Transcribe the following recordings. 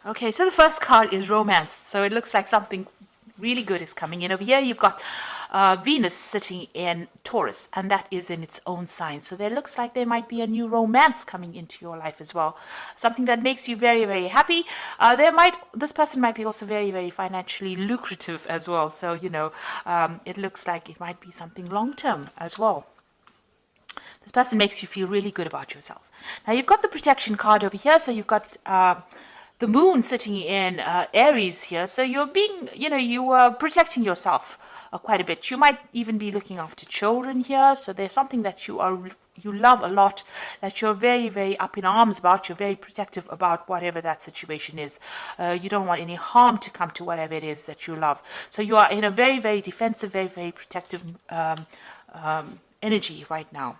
Okay, so the first card is romance. So it looks like something really good is coming in. Over here, you've got Venus sitting in Taurus, and that is in its own sign. So there looks like there might be a new romance coming into your life as well. Something that makes you very, very happy. This person might be also very, very financially lucrative as well. So, it looks like it might be something long term as well. This person makes you feel really good about yourself. Now, you've got the protection card over here. So you've got the moon sitting in Aries here. So you're being, you are protecting yourself quite a bit. You might even be looking after children here. So there's something that you love a lot, that you're very, very up in arms about. You're very protective about whatever that situation is. You don't want any harm to come to whatever it is that you love. So you are in a very, very defensive, very, very protective energy right now.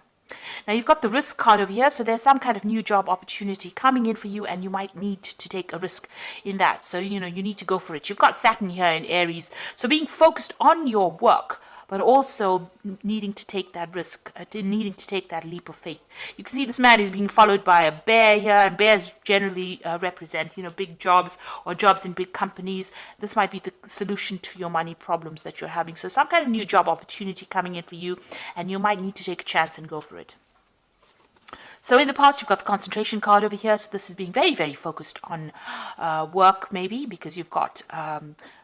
Now you've got the risk card over here, so there's some kind of new job opportunity coming in for you, and you might need to take a risk in that. So, you need to go for it. You've got Saturn here in Aries, so being focused on your work, but also needing to take that risk, needing to take that leap of faith. You can see this man is being followed by a bear here, and bears generally represent, big jobs or jobs in big companies. This might be the solution to your money problems that you're having. So some kind of new job opportunity coming in for you, and you might need to take a chance and go for it. So in the past, you've got the concentration card over here. So this is being very, very focused on work, maybe, because you've got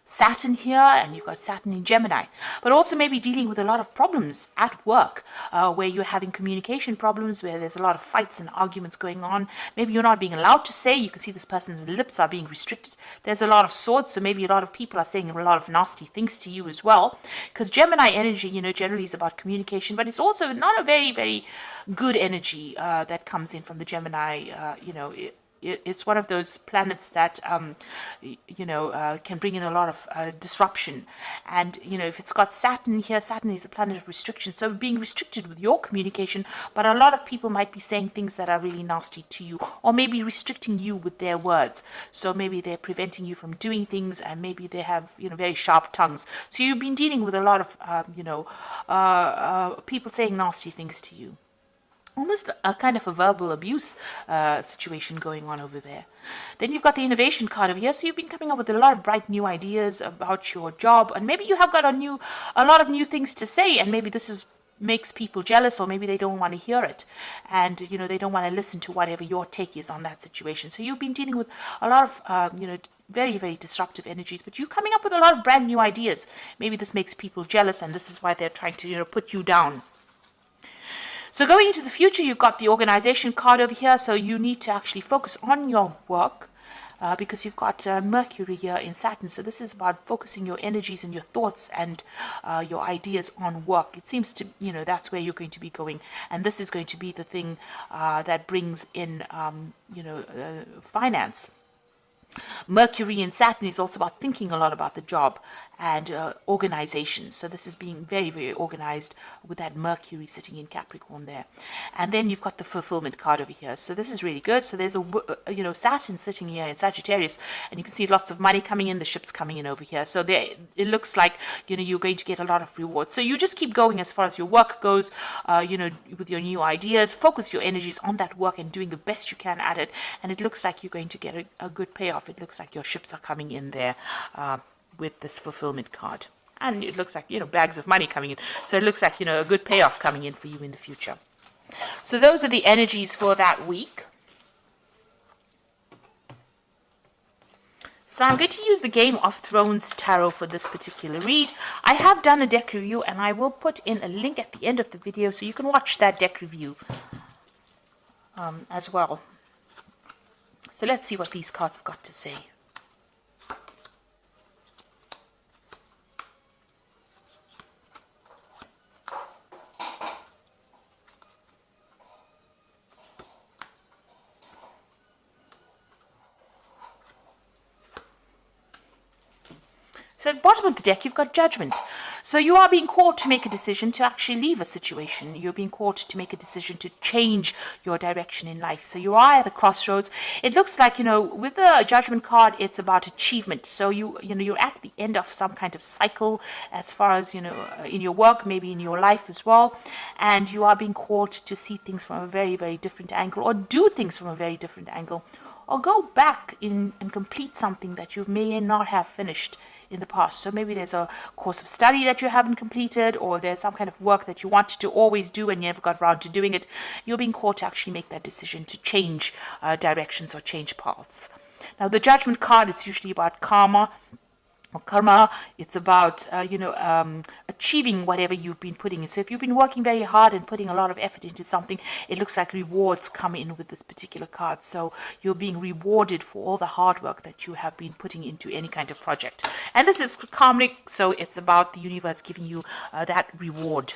Saturn here, and you've got Saturn in Gemini, but also maybe dealing with a lot of problems at work, where you're having communication problems, where there's a lot of fights and arguments going on. Maybe you're not being allowed to say. You can see this person's lips are being restricted. There's a lot of swords, so maybe a lot of people are saying a lot of nasty things to you as well, because Gemini energy, generally is about communication, but it's also not a very, very good energy that comes in from the Gemini. It's one of those planets that, can bring in a lot of disruption. And, if it's got Saturn here, Saturn is a planet of restriction. So being restricted with your communication, but a lot of people might be saying things that are really nasty to you, or maybe restricting you with their words. So maybe they're preventing you from doing things, and maybe they have, very sharp tongues. So you've been dealing with a lot of, people saying nasty things to you. Almost a kind of a verbal abuse situation going on over there. Then you've got the innovation card over here. So you've been coming up with a lot of bright new ideas about your job, and maybe you have got a lot of new things to say, and maybe this makes people jealous, or maybe they don't want to hear it, and they don't want to listen to whatever your take is on that situation. So you've been dealing with a lot of very, very disruptive energies, but you're coming up with a lot of brand new ideas. Maybe this makes people jealous, and this is why they're trying to put you down. So going into the future, you've got the organization card over here. So you need to actually focus on your work because you've got Mercury here in Saturn. So this is about focusing your energies and your thoughts and your ideas on work. It seems to, that's where you're going to be going. And this is going to be the thing that brings in, finance. Mercury in Saturn is also about thinking a lot about the job and organization. So this is being very, very organized with that Mercury sitting in Capricorn there. And then you've got the fulfillment card over here. So this is really good. So there's Saturn sitting here in Sagittarius, and you can see lots of money coming in, the ships coming in over here. So it looks like, you're going to get a lot of rewards. So you just keep going as far as your work goes, with your new ideas. Focus your energies on that work and doing the best you can at it. And it looks like you're going to get a good payoff. It looks like your ships are coming in there with this fulfillment card. And it looks like, bags of money coming in. So it looks like, a good payoff coming in for you in the future. So those are the energies for that week. So I'm going to use the Game of Thrones Tarot for this particular read. I have done a deck review, and I will put in a link at the end of the video so you can watch that deck review as well. So let's see what these cards have got to say. So at the bottom of the deck, you've got Judgment. So you are being called to make a decision to actually leave a situation. You're being called to make a decision to change your direction in life. So you are at the crossroads. It looks like, with the Judgment card, it's about achievement. So you're at the end of some kind of cycle as far as, in your work, maybe in your life as well. And you are being called to see things from a very, very different angle, or do things from a very different angle. or go back in and complete something that you may not have finished in the past. So maybe there's a course of study that you haven't completed, or there's some kind of work that you wanted to always do and you never got around to doing it. You're being called to actually make that decision to change directions or change paths. Now, the Judgment card is usually about karma. Karma, it's about achieving whatever you've been putting in. So if you've been working very hard and putting a lot of effort into something, it looks like rewards come in with this particular card. So you're being rewarded for all the hard work that you have been putting into any kind of project. And this is karmic, so it's about the universe giving you that reward.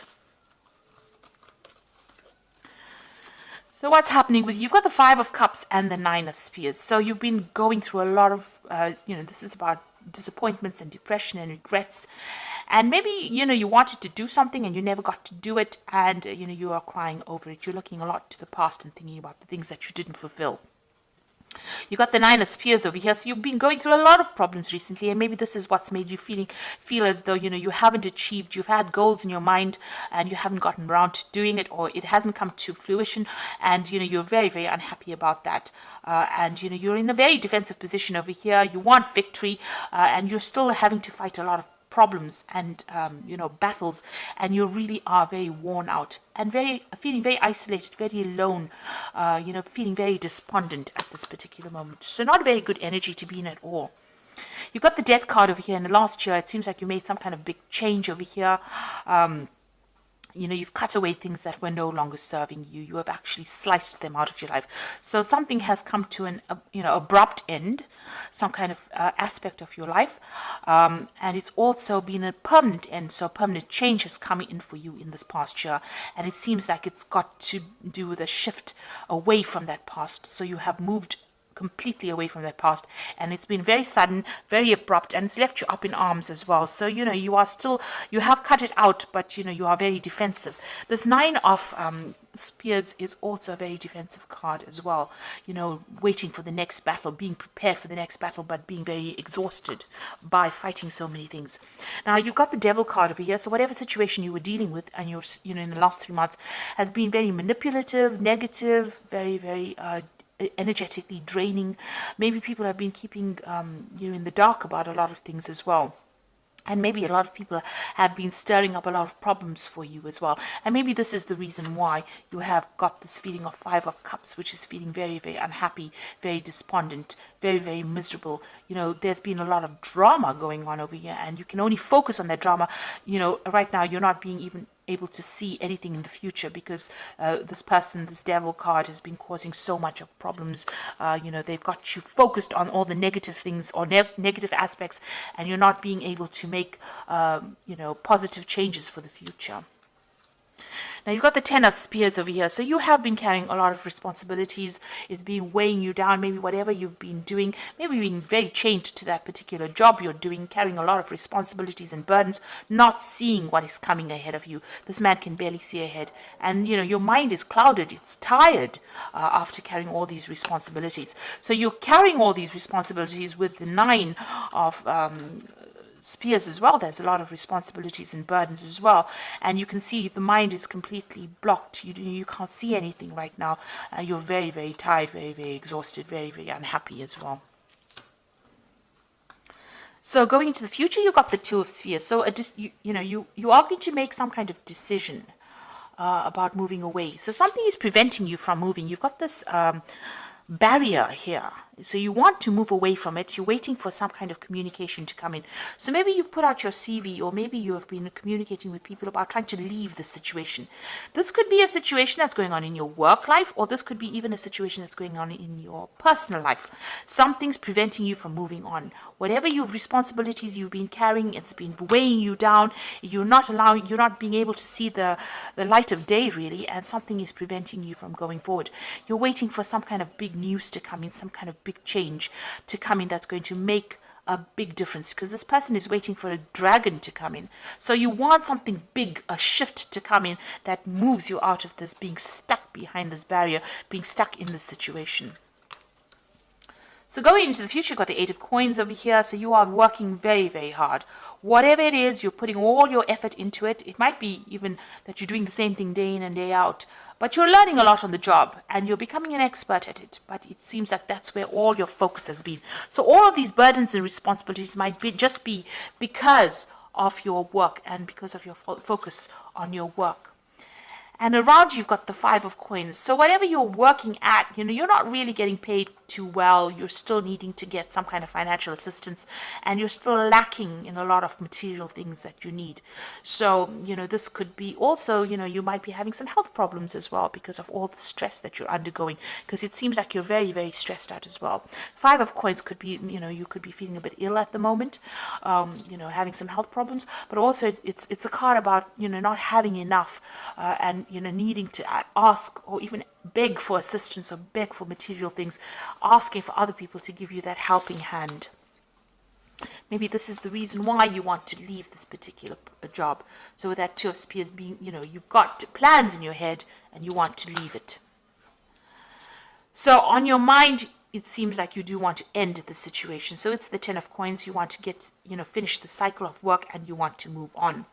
So what's happening with you? You've got the Five of Cups and the Nine of Spears. So you've been going through a lot of, this is about disappointments and depression and regrets. And maybe, you wanted to do something and you never got to do it. And, you are crying over it. You're looking a lot to the past and thinking about the things that you didn't fulfill. You got the Nine of Spears over here, so you've been going through a lot of problems recently, and maybe this is what's made you feel as though you haven't achieved. You've had goals in your mind and you haven't gotten around to doing it, or it hasn't come to fruition, and you're very, very unhappy about that. And you're in a very defensive position over here. You want victory, and you're still having to fight a lot of problems and battles, and you really are very worn out and feeling very isolated, very alone, feeling very despondent at this particular moment. So not a very good energy to be in at all. You've got the Death card over here. In the last year, it seems like you made some kind of big change over here. You've cut away things that were no longer serving you. You have actually sliced them out of your life. So something has come to an abrupt end, some kind of aspect of your life. And it's also been a permanent end. So permanent change has come in for you in this past year. And it seems like it's got to do with a shift away from that past. So you have moved completely away from that past, and it's been very sudden, very abrupt, and it's left you up in arms as well. So you have cut it out, but you are very defensive. This Nine of Spears is also a very defensive card as well, waiting for the next battle, being prepared for the next battle, but being very exhausted by fighting so many things. Now you've got the Devil card over here, so whatever situation you were dealing with and you're in the last 3 months has been very manipulative, negative, very, very energetically draining. Maybe people have been keeping you in the dark about a lot of things as well. And maybe a lot of people have been stirring up a lot of problems for you as well. And maybe this is the reason why you have got this feeling of Five of Cups, which is feeling very, very unhappy, very despondent, very, very miserable. There's been a lot of drama going on over here, and you can only focus on that drama. Right now you're not being even able to see anything in the future because this Devil card has been causing so much of problems. They've got you focused on all the negative things or negative aspects, and you're not being able to make positive changes for the future. Now you've got the Ten of Spears over here. So you have been carrying a lot of responsibilities. It's been weighing you down. Maybe whatever you've been doing, maybe being very chained to that particular job you're doing, carrying a lot of responsibilities and burdens, not seeing what is coming ahead of you. This man can barely see ahead. And, your mind is clouded. It's tired after carrying all these responsibilities. So you're carrying all these responsibilities with the Nine of Spears as well. There's a lot of responsibilities and burdens as well, and you can see the mind is completely blocked. You can't see anything right now. You're very, very tired, very, very exhausted, very, very unhappy as well. So going into the future, you've got the Two of Spheres. So you are going to make some kind of decision about moving away. So something is preventing you from moving. You've got this barrier here. So you want to move away from it. You're waiting for some kind of communication to come in. So maybe you've put out your CV, or maybe you have been communicating with people about trying to leave the situation. This could be a situation that's going on in your work life, or this could be even a situation that's going on in your personal life. Something's preventing you from moving on. Whatever responsibilities you've been carrying, it's been weighing you down. You're not being able to see the light of day really, and something is preventing you from going forward. You're waiting for some kind of big news to come in, some kind of big change to come in that's going to make a big difference, because this person is waiting for a dragon to come in. So you want something big, a shift to come in that moves you out of this being stuck behind this barrier, being stuck in this situation. So going into the future, you've got the Eight of Coins over here. So you are working very, very hard. Whatever it is, you're putting all your effort into it. It might be even that you're doing the same thing day in and day out. But you're learning a lot on the job and you're becoming an expert at it. But it seems like that's where all your focus has been. So all of these burdens and responsibilities might just be because of your work and because of your focus on your work. And around you've got the Five of Coins. So whatever you're working at, you're not really getting paid too well. You're still needing to get some kind of financial assistance, and you're still lacking in a lot of material things that you need. So, this could be also, you might be having some health problems as well because of all the stress that you're undergoing, because it seems like you're very, very stressed out as well. Five of Coins could be, you could be feeling a bit ill at the moment, having some health problems, but also it's a card about, not having enough, and needing to ask or even beg for assistance or beg for material things, asking for other people to give you that helping hand. Maybe this is the reason why you want to leave this particular job. So with that Two of Spears being, you've got plans in your head and you want to leave it. So on your mind, it seems like you do want to end the situation. So it's the Ten of Coins. You want to get, finish the cycle of work and you want to move on.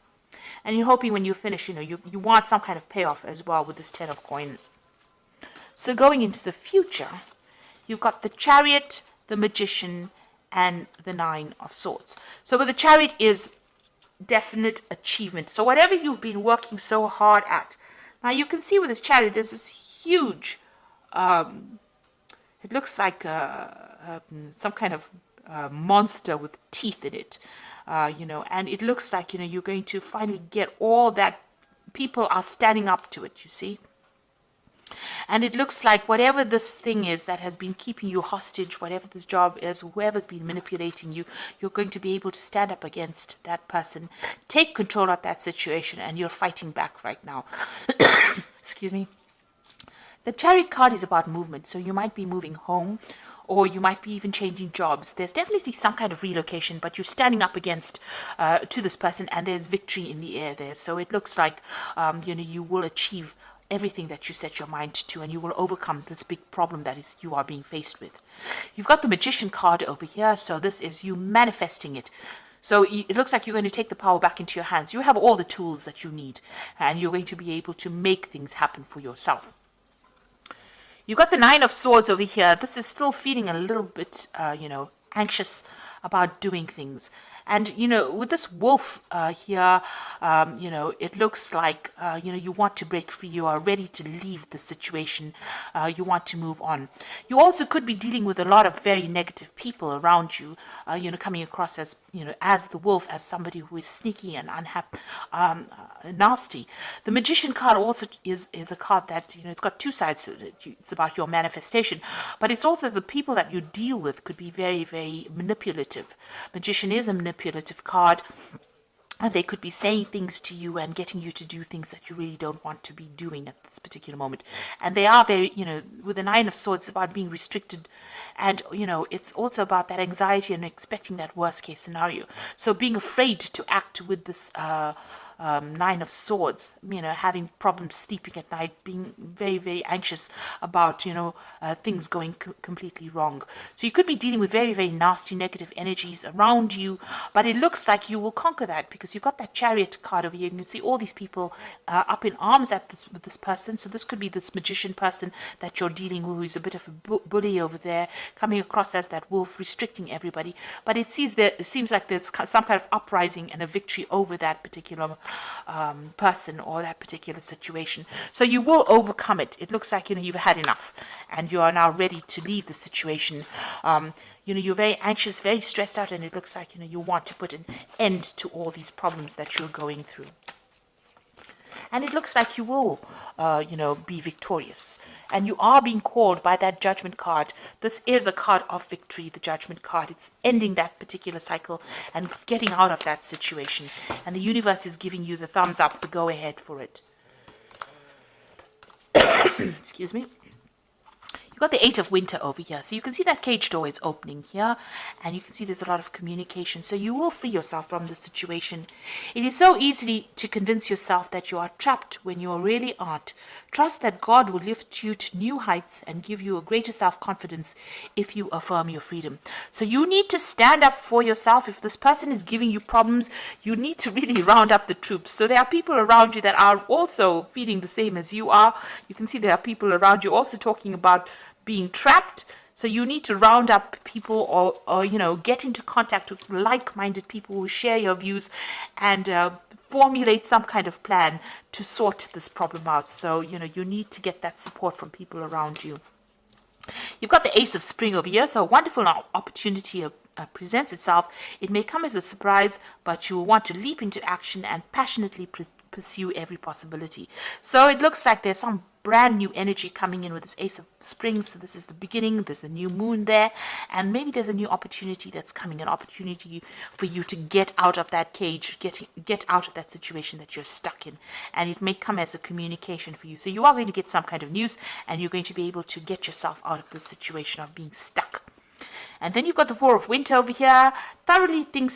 And you're hoping when you finish, you want some kind of payoff as well with this Ten of Coins. So going into the future, you've got the Chariot, the Magician, and the Nine of Swords. So with the Chariot is definite achievement. So whatever you've been working so hard at. Now you can see with this Chariot, there's this huge, it looks like some kind of monster with teeth in it. And it looks like, you're going to finally get all that. People are standing up to it, you see. And it looks like whatever this thing is that has been keeping you hostage, whatever this job is, whoever's been manipulating you, you're going to be able to stand up against that person, take control of that situation, and you're fighting back right now. Excuse me. The Chariot card is about movement, so you might be moving home, or you might be even changing jobs. There's definitely some kind of relocation, but you're standing up against to this person, and there's victory in the air there. So it looks like you will achieve everything that you set your mind to, and you will overcome this big problem that is you are being faced with. You've got the Magician card over here, so this is you manifesting it. So it looks like you're going to take the power back into your hands. You have all the tools that you need, and you're going to be able to make things happen for yourself. You've got the Nine of Swords over here. This is still feeling a little bit, anxious about doing things. And, with this wolf here, it looks like, you want to break free. You are ready to leave the situation. You want to move on. You also could be dealing with a lot of very negative people around you, coming across as, as the wolf, as somebody who is sneaky and unhappy, nasty. The Magician card also is a card that, it's got two sides to it. It's about your manifestation, but it's also the people that you deal with could be very, very manipulative. Magician is a manipulative card, and they could be saying things to you and getting you to do things that you really don't want to be doing at this particular moment. And they are very, with the Nine of Swords, it's about being restricted. And, it's also about that anxiety and expecting that worst case scenario. So being afraid to act with this Nine of Swords, having problems sleeping at night, being very, very anxious about, things going completely wrong. So you could be dealing with very, very nasty negative energies around you, but it looks like you will conquer that because you've got that Chariot card over here. You can see all these people up in arms with this person. So this could be this Magician person that you're dealing with, who's a bit of a bully over there, coming across as that wolf, restricting everybody. But it seems like there's some kind of uprising and a victory over that particular person or that particular situation. So you will overcome it. It looks like you've had enough and you are now ready to leave the situation. You're very anxious, very stressed out, and it looks like you want to put an end to all these problems that you're going through. And it looks like you will, be victorious. And you are being called by that Judgment card. This is a card of victory, the Judgment card. It's ending that particular cycle and getting out of that situation. And the universe is giving you the thumbs up, the go ahead for it. Excuse me. You've got the Eight of Winter over here. So you can see that cage door is opening here, and you can see there's a lot of communication. So you will free yourself from the situation. It is so easy to convince yourself that you are trapped when you really aren't. Trust that God will lift you to new heights and give you a greater self-confidence if you affirm your freedom. So you need to stand up for yourself. If this person is giving you problems, you need to really round up the troops. So there are people around you that are also feeling the same as you are. You can see there are people around you also talking about being trapped. So you need to round up people, or get into contact with like-minded people who share your views, and formulate some kind of plan to sort this problem out. So you need to get that support from people around you. You've got the Ace of Spring over here, so a wonderful opportunity presents itself. It may come as a surprise, but you will want to leap into action and passionately pursue every possibility. So it looks like there's some brand new energy coming in with this Ace of Spring. So this is the beginning. There's a new moon there, and maybe there's a new opportunity that's coming, an opportunity for you to get out of that cage, get out of that situation that you're stuck in, and it may come as a communication for you. So you are going to get some kind of news, and you're going to be able to get yourself out of this situation of being stuck. And then you've got the Four of Winter over here. Thoroughly think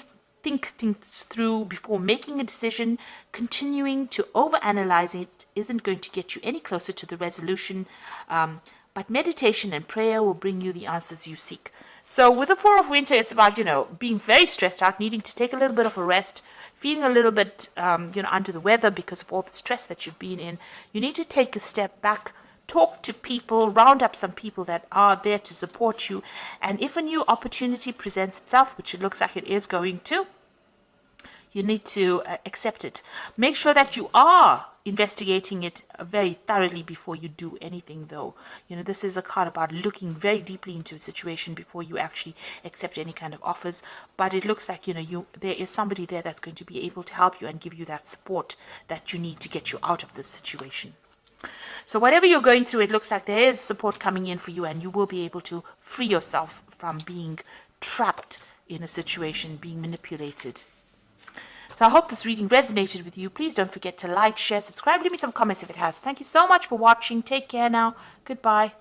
things through before making a decision. Continuing to overanalyze it isn't going to get you any closer to the resolution, but meditation and prayer will bring you the answers you seek. So with the Four of Winter, it's about, being very stressed out, needing to take a little bit of a rest, feeling a little bit, under the weather because of all the stress that you've been in. You need to take a step back, talk to people, round up some people that are there to support you. And if a new opportunity presents itself, which it looks like it is going to, you need to accept it. Make sure that you are investigating it very thoroughly before you do anything, though. This is a card about looking very deeply into a situation before you actually accept any kind of offers. But it looks like, there is somebody there that's going to be able to help you and give you that support that you need to get you out of this situation. So whatever you're going through, it looks like there is support coming in for you, and you will be able to free yourself from being trapped in a situation, being manipulated. So I hope this reading resonated with you. Please don't forget to like, share, subscribe. Leave me some comments if it has. Thank you so much for watching. Take care now. Goodbye.